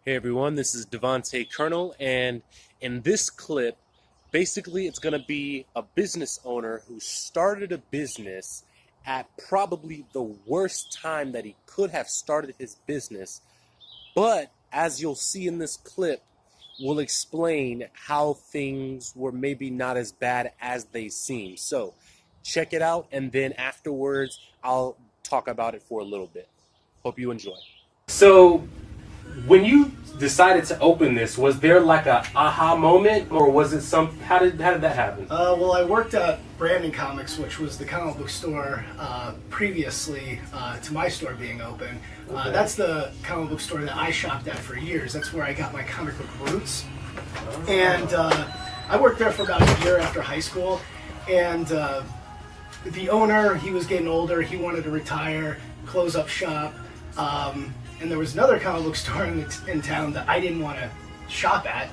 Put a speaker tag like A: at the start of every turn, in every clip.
A: Hey everyone, this is Devahntau Colonel, and in this clip, basically it's going to be a business owner who started a business at probably the worst time that he could have started his business, but as you'll see in this clip, we'll explain how things were maybe not as bad as they seem. So check it out, and then afterwards I'll talk about it for a little bit. Hope you enjoy. So when you decided to open this, was there like a aha moment, or was it how did that happen?
B: Well, I worked at Brandon Comics, which was the comic book store previously to my store being open.
A: Okay.
B: That's the comic book store that I shopped at for years. That's where I got my comic book roots.
A: Oh.
B: And I worked there for about a year after high school. And the owner, he was getting older. He wanted to retire, close up shop. And there was another comic book store in town that I didn't want to shop at.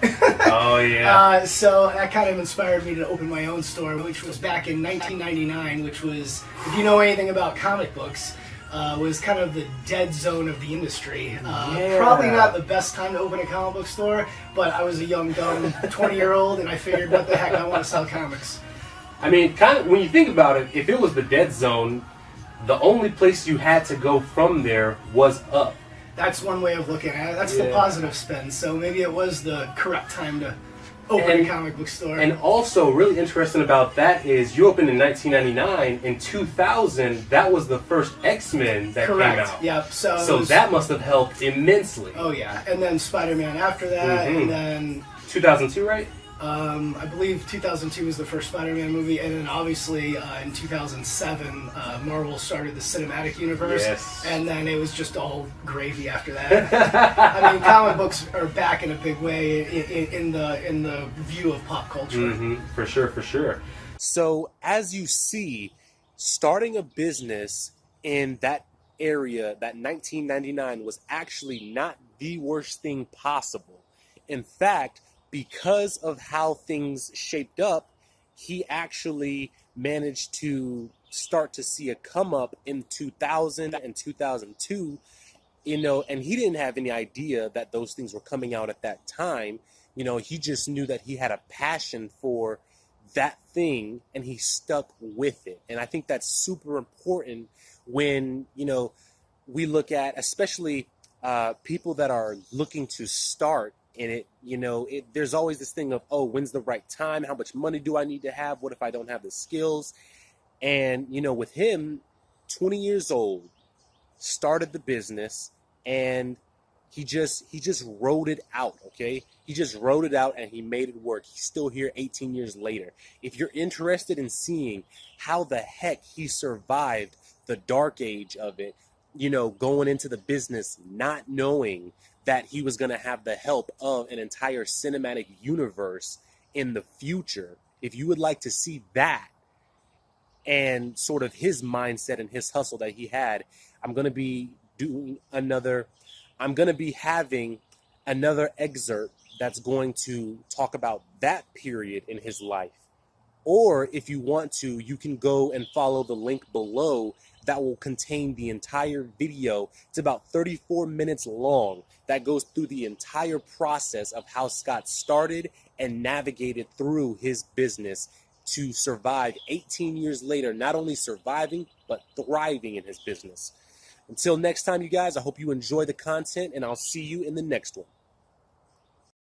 A: Oh, yeah.
B: So that kind of inspired me to open my own store, which was back in 1999, which was, if you know anything about comic books, was kind of the dead zone of the industry. Probably not the best time to open a comic book store, but I was a young, dumb 20-year-old, and I figured, what the heck, I want to sell comics.
A: I mean, kind of, when you think about it, if it was the dead zone, the only place you had to go from there was up.
B: That's one way of looking at it. That's the positive spin. So maybe it was the correct time to open a comic book store.
A: And also, really interesting about that is you opened in 1999. In 2000, that was the first X-Men that came out.
B: Yep.
A: So that must have helped immensely.
B: Oh yeah, and then Spider-Man after that, and then
A: 2002, right?
B: I believe 2002 was the first Spider-Man movie, and then obviously in 2007, Marvel started the cinematic universe, and then it was just all gravy after that. I mean, comic books are back in a big way in the view of pop culture.
A: For sure, for sure. So as you see, starting a business in that area, that 1999, was actually not the worst thing possible. In fact, because of how things shaped up, he actually managed to start to see a come up in 2000 and 2002, and he didn't have any idea that those things were coming out at that time. He just knew that he had a passion for that thing, and he stuck with it. And I think that's super important when, we look at, especially people that are looking to start in it. There's always this thing of, oh, when's the right time? How much money do I need to have? What if I don't have the skills? And, with him, 20 years old, started the business, and he just wrote it out, okay? He just wrote it out, and he made it work. He's still here 18 years later. If you're interested in seeing how the heck he survived the dark age of it, going into the business, not knowing that he was going to have the help of an entire cinematic universe in the future. If you would like to see that and sort of his mindset and his hustle that he had, I'm going to be having another excerpt that's going to talk about that period in his life. Or if you want to, you can go and follow the link below that will contain the entire video. It's about 34 minutes long. That goes through the entire process of how Scott started and navigated through his business to survive 18 years later, not only surviving, but thriving in his business. Until next time, you guys, I hope you enjoy the content, and I'll see you in the next one.